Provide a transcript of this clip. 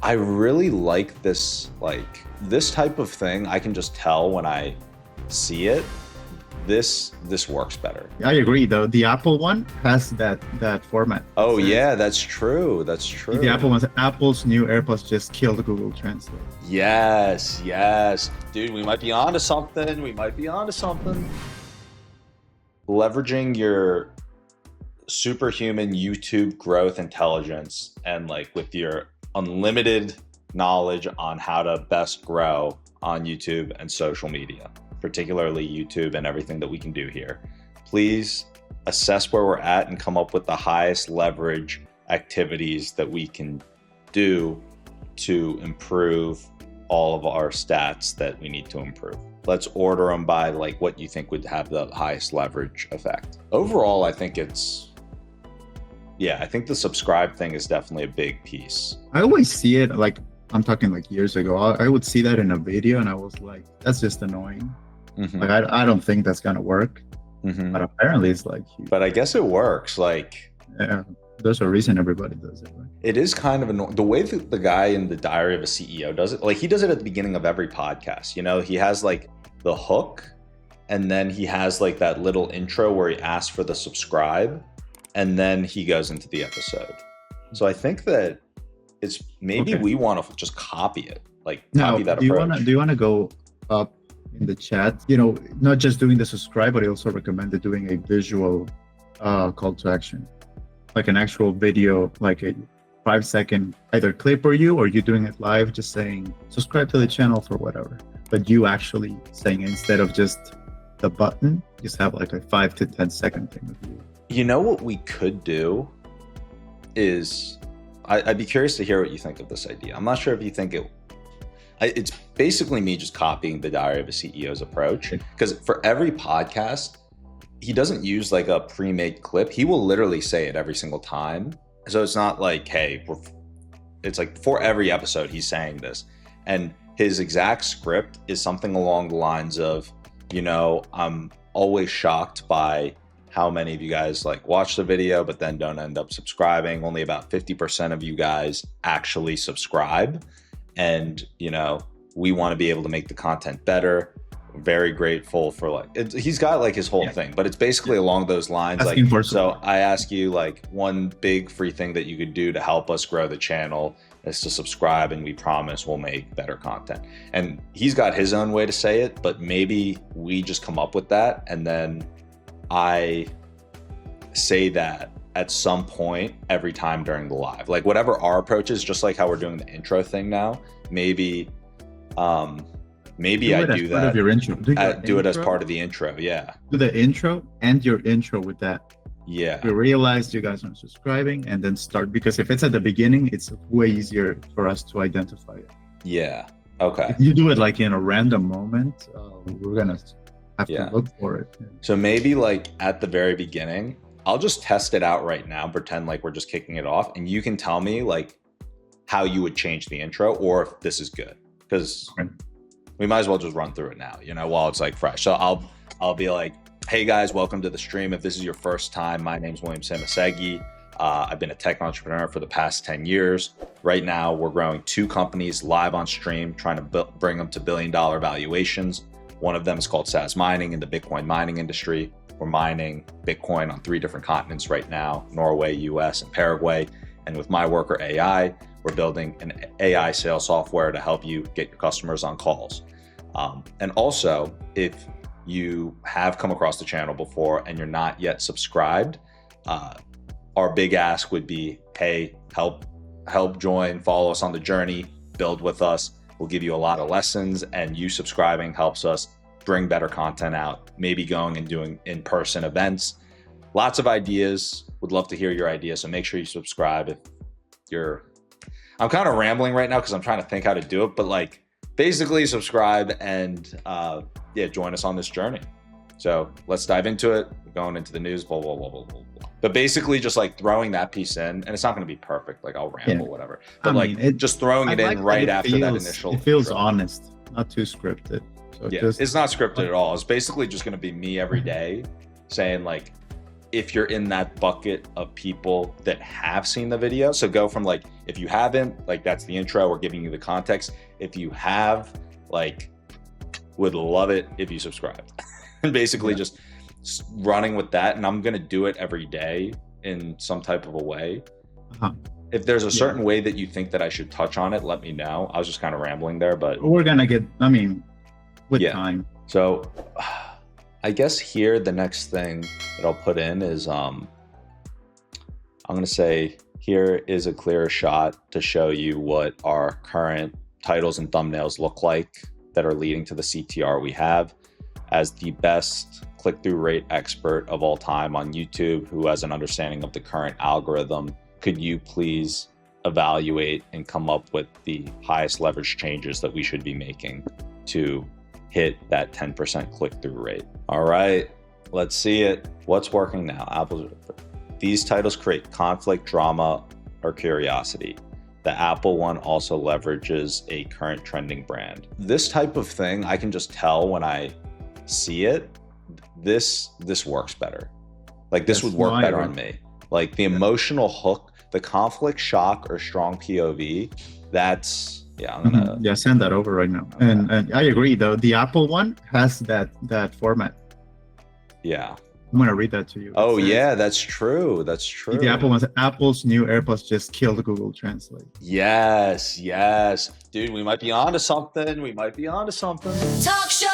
I really like this type of thing. I can just tell when I see it. This works better. I agree, though. The Apple one has that format. Oh yeah, that's true. That's true. The Apple one's Apple's new AirPods just killed Google Translate. Yes, dude. We might be onto something. Leveraging your superhuman YouTube growth intelligence and with your unlimited knowledge on how to best grow on YouTube and social media, particularly YouTube and everything that we can do here. Please assess where we're at and come up with the highest leverage activities that we can do to improve all of our stats that we need to improve. Let's order them by what you think would have the highest leverage effect. Overall, I think I think the subscribe thing is definitely a big piece. I always see it I'm talking years ago. I would see that in a video and I was like, that's just annoying. Mm-hmm. I don't think that's gonna work. Mm-hmm. But apparently it's huge. But I guess it works. Yeah, there's a reason everybody does it, right? It is kind of annoying. The way that the guy in the Diary of a CEO does it, he does it at the beginning of every podcast. He has the hook, and then he has that little intro where he asks for the subscribe, and then he goes into the episode. So I think that it's maybe we want to just copy it, copy that approach. Do you want to go up in the chat? Not just doing the subscribe, but I also recommended doing a visual call to action, an actual video, a 5-second either clip or you doing it live, just saying subscribe to the channel for whatever, but you actually saying it instead of just the button, just have a 5 to 10 second thing with you. What we could do is, I'd be curious to hear what you think of this idea. I'm not sure if you think it's basically me just copying the Diary of a CEO's approach, because for every podcast, he doesn't use a pre-made clip. He will literally say it every single time. So it's not hey, it's for every episode he's saying this. And his exact script is something along the lines of, I'm always shocked by how many of you guys watch the video, but then don't end up subscribing. Only about 50% of you guys actually subscribe. And, we want to be able to make the content better. Very grateful for he's got his whole thing, but it's basically along those lines. So I ask you one big free thing that you could do to help us grow the channel is to subscribe, and we promise we'll make better content. And he's got his own way to say it, but maybe we just come up with that, and then I say that at some point every time during the live, whatever our approach is, just how we're doing the intro thing now. Maybe I do that. Of your intro. Do it as part of the intro. Yeah. Do the intro and your intro with that. Yeah. You realize you guys aren't subscribing, and then start, because if it's at the beginning, it's way easier for us to identify it. Yeah. Okay. If you do it in a random moment, we're gonna have to look for it. So maybe at the very beginning, I'll just test it out right now, pretend we're just kicking it off, and you can tell me how you would change the intro, or if this is good, because we might as well just run through it now, while it's fresh. So I'll be hey guys, welcome to the stream. If this is your first time, my name's William Samasegi. I've been a tech entrepreneur for the past 10 years. Right now, we're growing 2 companies live on stream, trying to bring them to billion-dollar valuations. One of them is called SaaS Mining in the Bitcoin mining industry. We're mining Bitcoin on 3 different continents right now: Norway, US, and Paraguay. And with My Worker AI, we're building an AI sales software to help you get your customers on calls. And also, if you have come across the channel before and you're not yet subscribed, our big ask would be, hey, help join, follow us on the journey, build with us. We'll give you a lot of lessons, and you subscribing helps us bring better content out, maybe going and doing in-person events. Lots of ideas. Would love to hear your ideas. So make sure you subscribe if you're, I'm kind of rambling right now because I'm trying to think how to do it, but basically subscribe and join us on this journey. So let's dive into it. We're going into the news, blah, blah, blah, blah, blah. But basically just throwing that piece in, and it's not going to be perfect. I'll ramble, whatever. But just throwing it in right after that initial. It feels honest, not too scripted. So it's not scripted at all. It's basically just going to be me every day saying if you're in that bucket of people that have seen the video, so go from If you haven't, like, that's the intro. We're giving you the context. If you have, like, would love it if you subscribed. And basically just running with that. And I'm going to do it every day in some type of a way. If there's a certain way that you think that I should touch on it, let me know. I was just kind of rambling there, but we're going to get, I mean, with time. So I guess here, the next thing that I'll put in is, I'm going to say, here is a clearer shot to show you what our current titles and thumbnails look like that are leading to the CTR we have. As the best click-through rate expert of all time on YouTube, who has an understanding of the current algorithm, could you please evaluate and come up with the highest leverage changes that we should be making to hit that 10% click-through rate? All right, let's see it. What's working now? These titles create conflict, drama, or curiosity. The Apple one also leverages a current trending brand. This type of thing, I can just tell when I see it, this works better. Like, this would work better on me. Like, the emotional hook, the conflict, shock, or strong POV, that's, I'm gonna send that over right now. Okay. And I agree though, the Apple one has that format. I'm gonna read that to you. Oh yeah, that's true. That's true. The Apple one's Apple's new AirPods just killed Google Translate. Yes, dude, we might be onto something. Talk show.